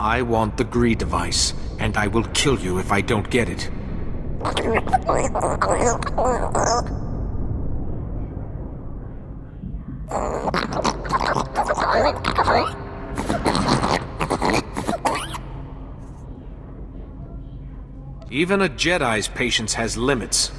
I want the Gree device, and I will kill you if I don't get it. Even a Jedi's patience has limits.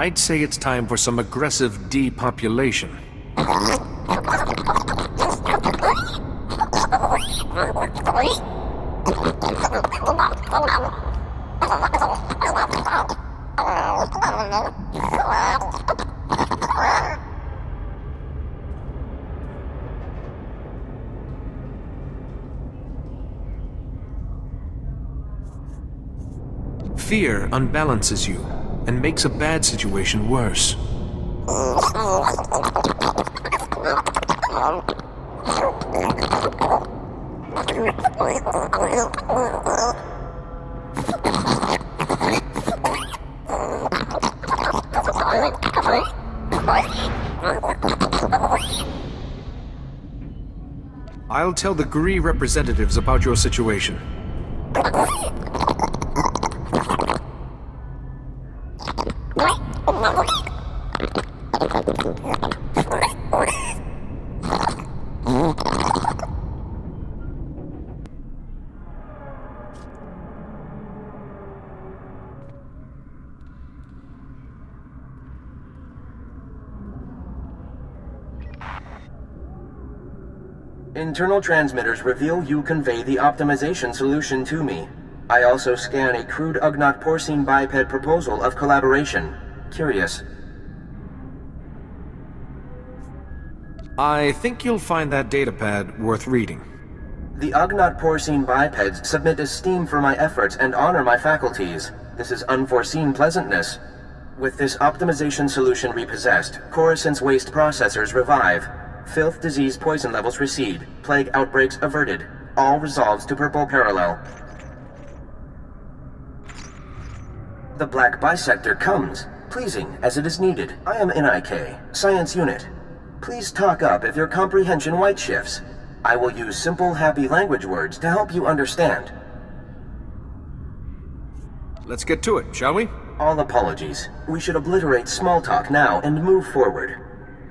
I'd say it's time for some aggressive depopulation. Fear unbalances you and makes a bad situation worse. I'll tell the Gree representatives about your situation. Internal transmitters reveal you convey the optimization solution to me. I also scan a crude Ugnaught porcine biped proposal of collaboration. Curious. I think you'll find that datapad worth reading. The Ugnaught porcine bipeds submit esteem for my efforts and honor my faculties. This is unforeseen pleasantness. With this optimization solution repossessed, Coruscant's waste processors revive. Filth, disease, poison levels recede. Plague outbreaks averted. All resolves to purple parallel. The Black Bisector comes, pleasing as it is needed. I am NIK, Science Unit. Please talk up if your comprehension white shifts. I will use simple, happy language words to help you understand. Let's get to it, shall we? All apologies. We should obliterate small talk now and move forward.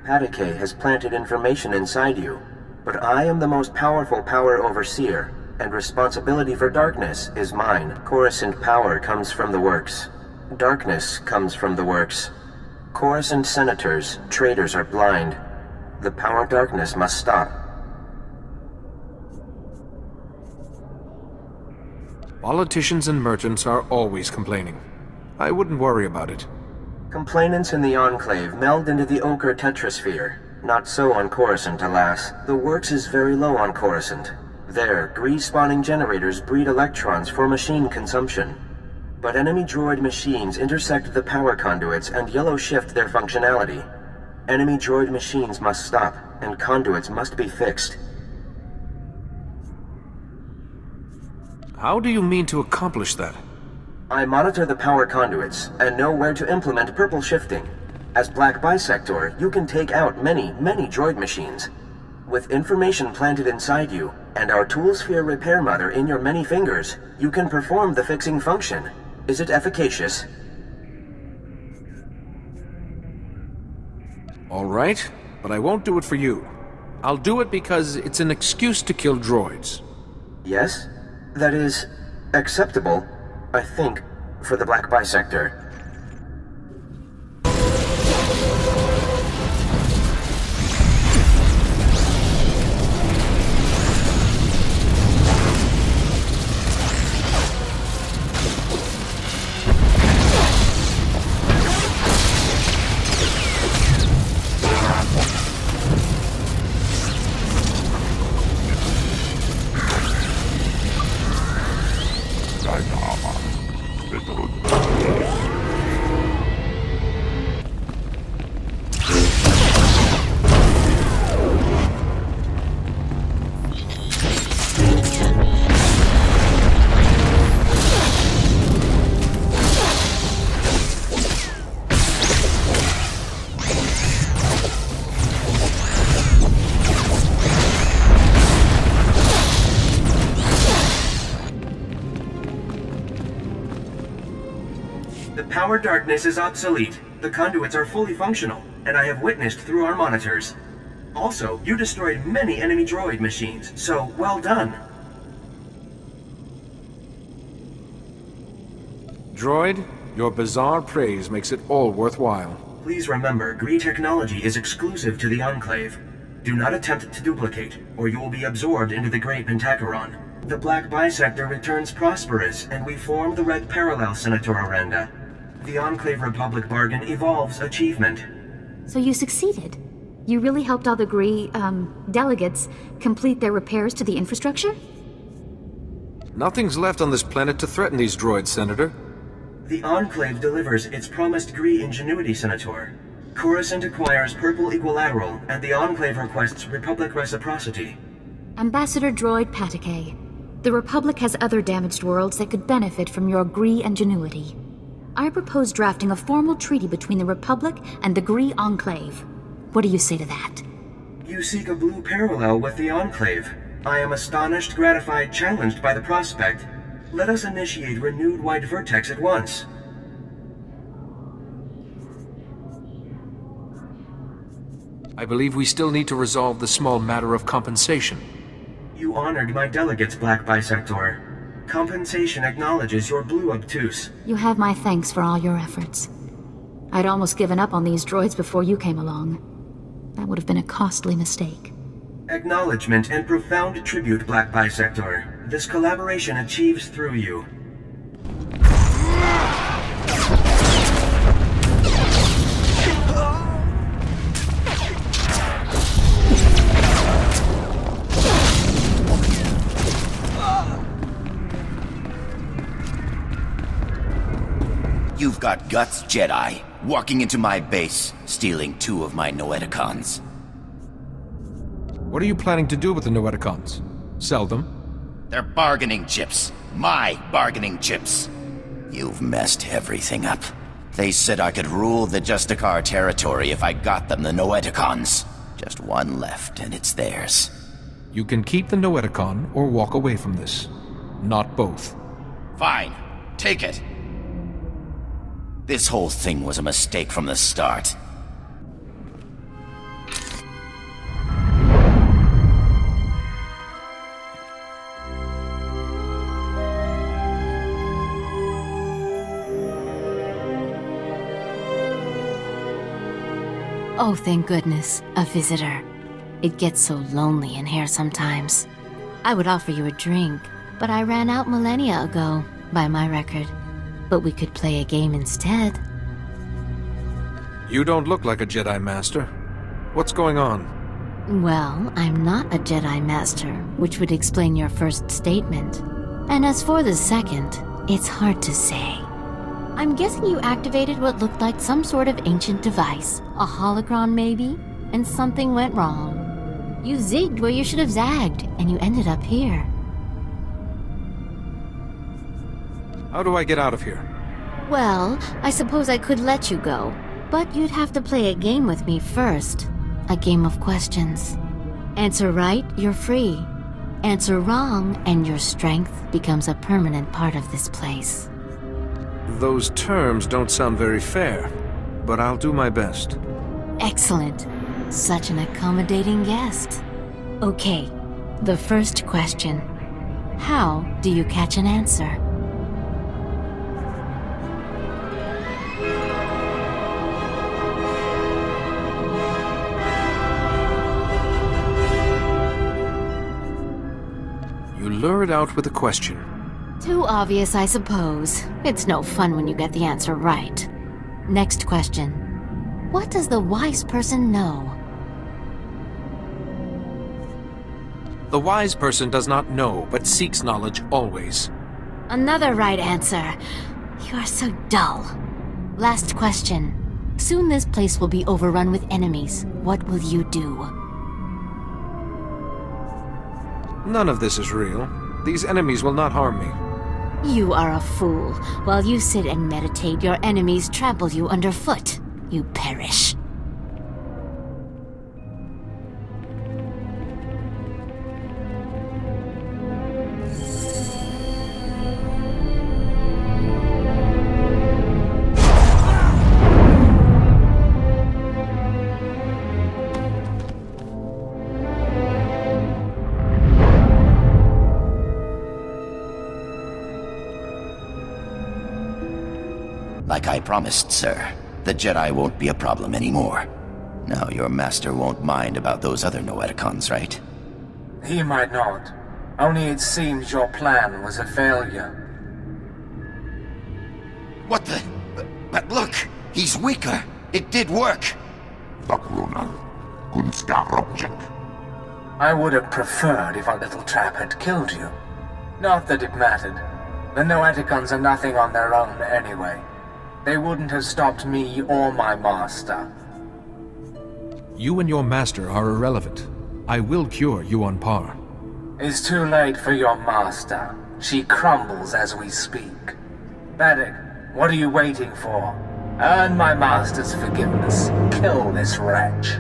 Pattike has planted information inside you, but I am the most powerful power overseer, and responsibility for darkness is mine. Coruscant power comes from the works. Darkness comes from the works. Coruscant senators, traitors are blind. The power darkness must stop. Politicians and merchants are always complaining. I wouldn't worry about it. Complainants in the Enclave meld into the Ochre Tetrasphere. Not so on Coruscant, alas. The works is very low on Coruscant. There, Gree-spawning generators breed electrons for machine consumption. But enemy droid machines intersect the power conduits and yellow shift their functionality. Enemy droid machines must stop, and conduits must be fixed. How do you mean to accomplish that? I monitor the power conduits, and know where to implement purple shifting. As Black Bisector, you can take out many droid machines. With information planted inside you, and our Toolsphere repair mother in your many fingers, you can perform the fixing function. Is it efficacious? All right, but I won't do it for you. I'll do it because it's an excuse to kill droids. Yes? That is acceptable, I think, for the Black Bisector. The power darkness is obsolete. The conduits are fully functional, and I have witnessed through our monitors. Also, you destroyed many enemy droid machines, so well done. Droid, your bizarre praise makes it all worthwhile. Please remember, Gree technology is exclusive to the Enclave. Do not attempt to duplicate, or you will be absorbed into the Great Pentacheron. The Black Bisector returns prosperous, and we form the Red Parallel, Senator Aranda. The Enclave Republic bargain evolves achievement. So you succeeded? You really helped all the Gree, delegates complete their repairs to the infrastructure? Nothing's left on this planet to threaten these droids, Senator. The Enclave delivers its promised Gree ingenuity, Senator. Coruscant acquires Purple Equilateral, and the Enclave requests Republic reciprocity. Ambassador Droid Patake, the Republic has other damaged worlds that could benefit from your Gree ingenuity. I propose drafting a formal treaty between the Republic and the Gree Enclave. What do you say to that? You seek a blue parallel with the Enclave. I am astonished, gratified, challenged by the prospect. Let us initiate renewed White Vertex at once. I believe we still need to resolve the small matter of compensation. You honored my delegates, Black Bisector. Compensation acknowledges your blue obtuse. You have my thanks for all your efforts. I'd almost given up on these droids before you came along. That would have been a costly mistake. Acknowledgement and profound tribute, Black Bisector. This collaboration achieves through you. You've got guts, Jedi. Walking into my base, stealing 2 of my Noeticons. What are you planning to do with the Noeticons? Sell them? They're bargaining chips. My bargaining chips. You've messed everything up. They said I could rule the Justicar territory if I got them the Noeticons. Just one left, and it's theirs. You can keep the Noeticon or walk away from this. Not both. Fine. Take it. This whole thing was a mistake from the start. Oh, thank goodness, a visitor. It gets so lonely in here sometimes. I would offer you a drink, but I ran out millennia ago, by my record. But we could play a game instead. You don't look like a Jedi Master. What's going on? Well, I'm not a Jedi Master, which would explain your first statement. And as for the second, it's hard to say. I'm guessing you activated what looked like some sort of ancient device, a holocron maybe, and something went wrong. You zigged where you should have zagged, and you ended up here. How do I get out of here? Well, I suppose I could let you go, but you'd have to play a game with me first. A game of questions. Answer right, you're free. Answer wrong, and your strength becomes a permanent part of this place. Those terms don't sound very fair, but I'll do my best. Excellent. Such an accommodating guest. Okay, the first question. How do you catch an answer? You lure it out with a question. Too obvious, I suppose. It's no fun when you get the answer right. Next question. What does the wise person know? The wise person does not know, but seeks knowledge always. Another right answer. You are so dull. Last question. Soon this place will be overrun with enemies. What will you do? None of this is real. These enemies will not harm me. You are a fool. While you sit and meditate, your enemies trample you underfoot. You perish. Like I promised, sir, the Jedi won't be a problem anymore. Now your master won't mind about those other Noeticons, right? He might not. Only it seems your plan was a failure. What the... But look! He's weaker! It did work! I would have preferred if our little trap had killed you. Not that it mattered. The Noeticons are nothing on their own anyway. They wouldn't have stopped me or my master. You and your master are irrelevant. I will cure Yuan Par. It's too late for your master. She crumbles as we speak. Paddock, what are you waiting for? Earn my master's forgiveness. Kill this wretch.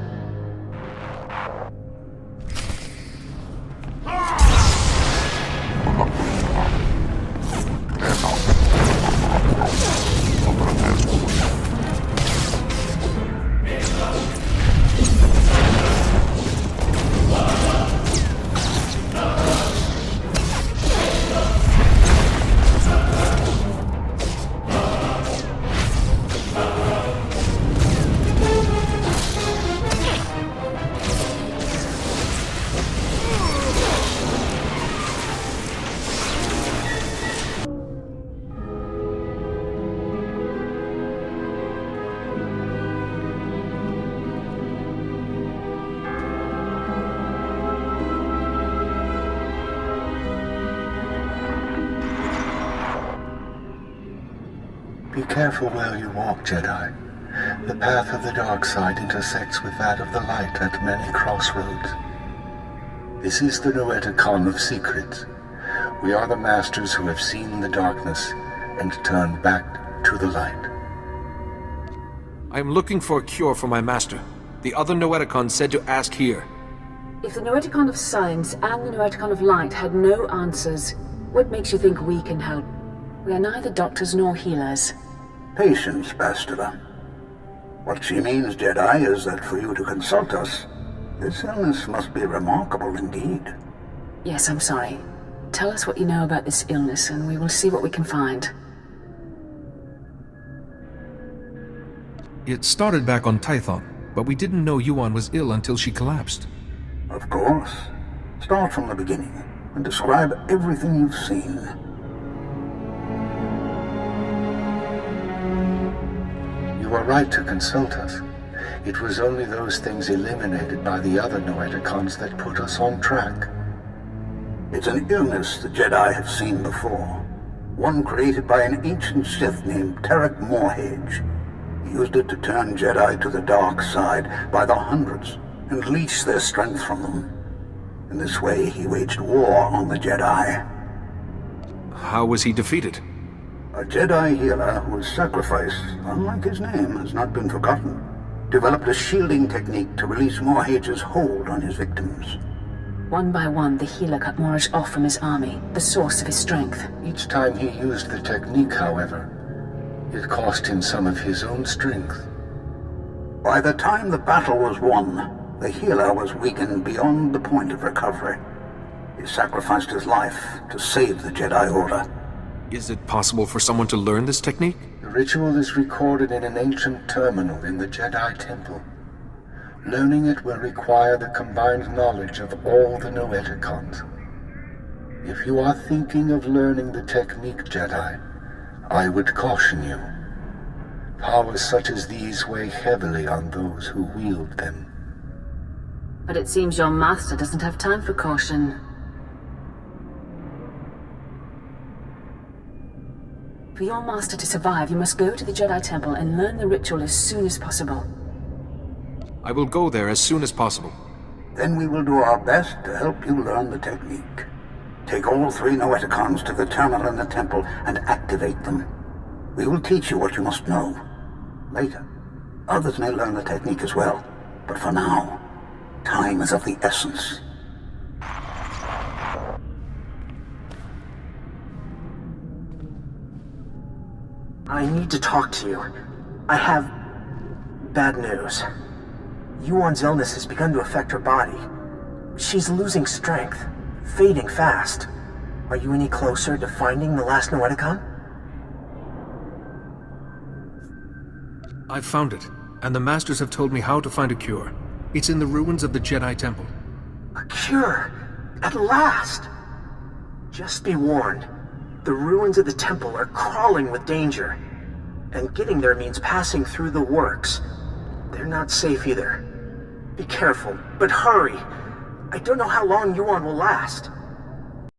Be careful where you walk, Jedi. The path of the dark side intersects with that of the light at many crossroads. This is the Noeticon of Secrets. We are the masters who have seen the darkness and turned back to the light. I am looking for a cure for my master. The other Noeticon said to ask here. If the Noeticon of Science and the Noeticon of Light had no answers, what makes you think we can help? We are neither doctors nor healers. Patience, Bastila. What she means, Jedi, is that for you to consult us, this illness must be remarkable indeed. Yes, I'm sorry. Tell us what you know about this illness, and we will see what we can find. It started back on Tython, but we didn't know Yuan was ill until she collapsed. Of course. Start from the beginning, and describe everything you've seen. You are right to consult us. It was only those things eliminated by the other Noeticons that put us on track. It's an illness the Jedi have seen before. One created by an ancient Sith named Tarek Morhage. He used it to turn Jedi to the dark side by the hundreds and leech their strength from them. In this way, he waged war on the Jedi. How was he defeated? A Jedi healer whose sacrifice, unlike his name, has not been forgotten, developed a shielding technique to release Morhage's hold on his victims. One by one, the healer cut Morhage off from his army, the source of his strength. Each time he used the technique, however, it cost him some of his own strength. By the time the battle was won, the healer was weakened beyond the point of recovery. He sacrificed his life to save the Jedi Order. Is it possible for someone to learn this technique? The ritual is recorded in an ancient terminal in the Jedi Temple. Learning it will require the combined knowledge of all the Noeticons. If you are thinking of learning the technique, Jedi, I would caution you. Powers such as these weigh heavily on those who wield them. But it seems your master doesn't have time for caution. For your master to survive, you must go to the Jedi Temple and learn the ritual as soon as possible. I will go there as soon as possible. Then we will do our best to help you learn the technique. Take all 3 Noeticons to the terminal in the temple and activate them. We will teach you what you must know. Later, others may learn the technique as well. But for now, time is of the essence. I need to talk to you. I have bad news. Yuan's illness has begun to affect her body. She's losing strength, fading fast. Are you any closer to finding the last Noeticon? I've found it, and the Masters have told me how to find a cure. It's in the ruins of the Jedi Temple. A cure! At last! Just be warned. The ruins of the temple are crawling with danger. And getting there means passing through the works. They're not safe either. Be careful, but hurry! I don't know how long Yuan will last.